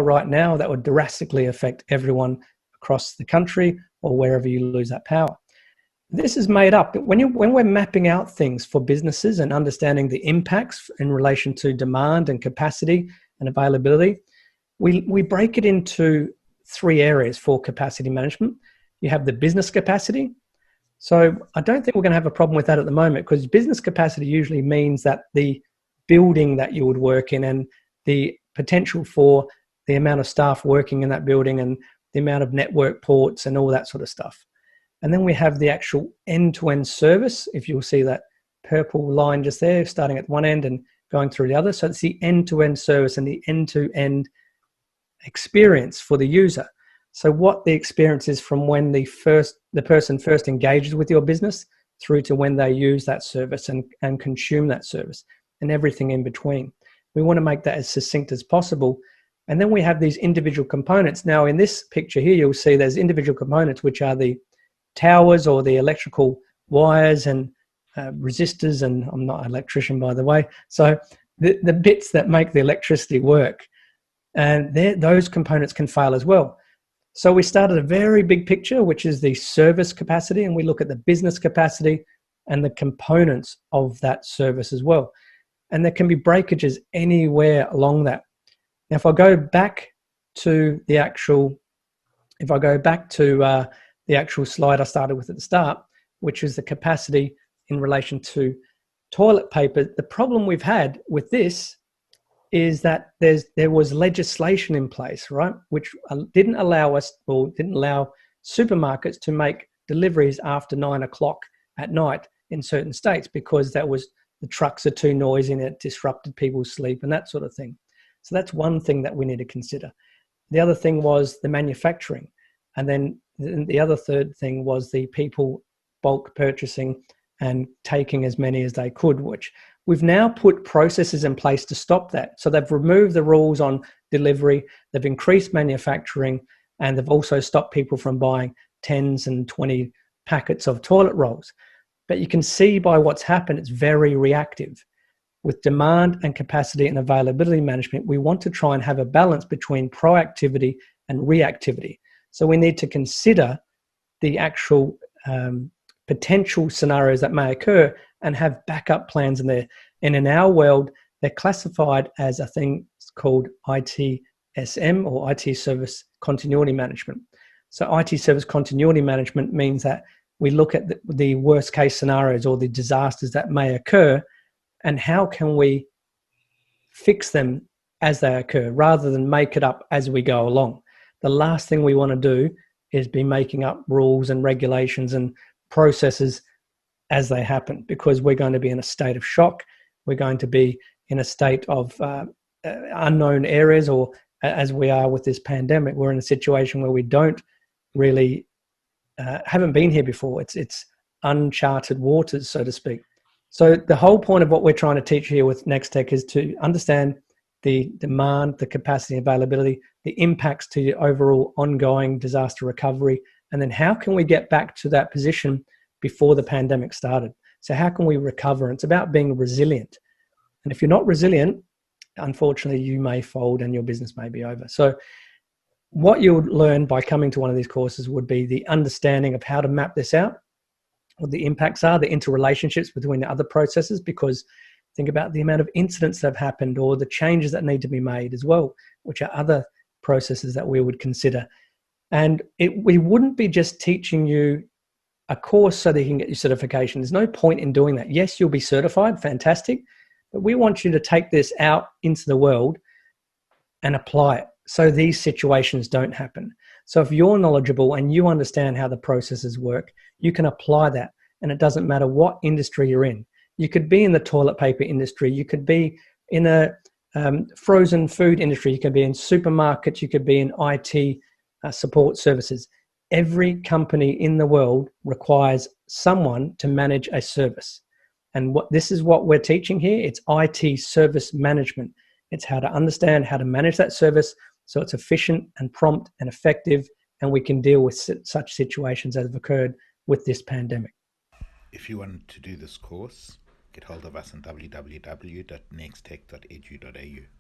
right now that would drastically affect everyone across the country or wherever you lose that power. This is made up. When we're mapping out things for businesses and understanding the impacts in relation to demand and capacity and availability, we break it into 3 areas for capacity management. You have the business capacity. So I don't think we're going to have a problem with that at the moment, because business capacity usually means that the building that you would work in and the potential for the amount of staff working in that building and the amount of network ports and all that sort of stuff. And then we have the actual end-to-end service. If you'll see that purple line just there, starting at one end and going through the other. So it's the end-to-end service and the end-to-end experience for the user. So what the experience is from when the person first engages with your business through to when they use that service and consume that service and everything in between. We want to make that as succinct as possible. And then we have these individual components. Now in this picture here, you'll see there's individual components, which are the towers or the electrical wires and resistors, and I'm not an electrician, by the way, so the bits that make the electricity work, and those components can fail as well. So we started a very big picture, which is the service capacity, and we look at the business capacity and the components of that service as well. And there can be breakages anywhere along that. Now if I go back to the actual slide I started with at the start, which is the capacity in relation to toilet paper. The problem we've had with this is that there was legislation in place, right, which didn't allow supermarkets to make deliveries after 9 o'clock at night in certain states, because the trucks are too noisy and it disrupted people's sleep and that sort of thing. So that's one thing that we need to consider. The other thing was the manufacturing. And then the other third thing was the people bulk purchasing and taking as many as they could, which we've now put processes in place to stop that. So they've removed the rules on delivery, they've increased manufacturing, and they've also stopped people from buying 10s and 20 packets of toilet rolls. But you can see by what's happened, it's very reactive. With demand and capacity and availability management, we want to try and have a balance between proactivity and reactivity. So we need to consider the actual potential scenarios that may occur and have backup plans in there. And in our world, they're classified as a thing called ITSM, or IT Service Continuity Management. So IT Service Continuity Management means that we look at the worst case scenarios or the disasters that may occur, and how can we fix them as they occur rather than make it up as we go along. The last thing we want to do is be making up rules and regulations and processes as they happen, because we're going to be in a state of shock. We're going to be in a state of unknown areas, or as we are with this pandemic, we're in a situation where we don't really haven't been here before. It's uncharted waters, so to speak. So the whole point of what we're trying to teach here with Nexttech is to understand the demand, the capacity, availability, the impacts to your overall ongoing disaster recovery, and then how can we get back to that position before the pandemic started. So how can we recover? It's about being resilient. And if you're not resilient, unfortunately, you may fold and your business may be over. So what you'll learn by coming to one of these courses would be the understanding of how to map this out, what the impacts are, the interrelationships between the other processes, because think about the amount of incidents that have happened or the changes that need to be made as well, which are other processes that we would consider. And we wouldn't be just teaching you a course so that you can get your certification. There's no point in doing that. Yes, you'll be certified, fantastic, but we want you to take this out into the world and apply it so these situations don't happen. So if you're knowledgeable and you understand how the processes work, you can apply that. And it doesn't matter what industry you're in. You could be in the toilet paper industry. You could be in a frozen food industry. You could be in supermarkets. You could be in IT support services. Every company in the world requires someone to manage a service. And this is what we're teaching here. It's IT service management. It's how to understand how to manage that service so it's efficient and prompt and effective, and we can deal with such situations as have occurred with this pandemic. If you want to do this course, get hold of us on www.nexttech.edu.au.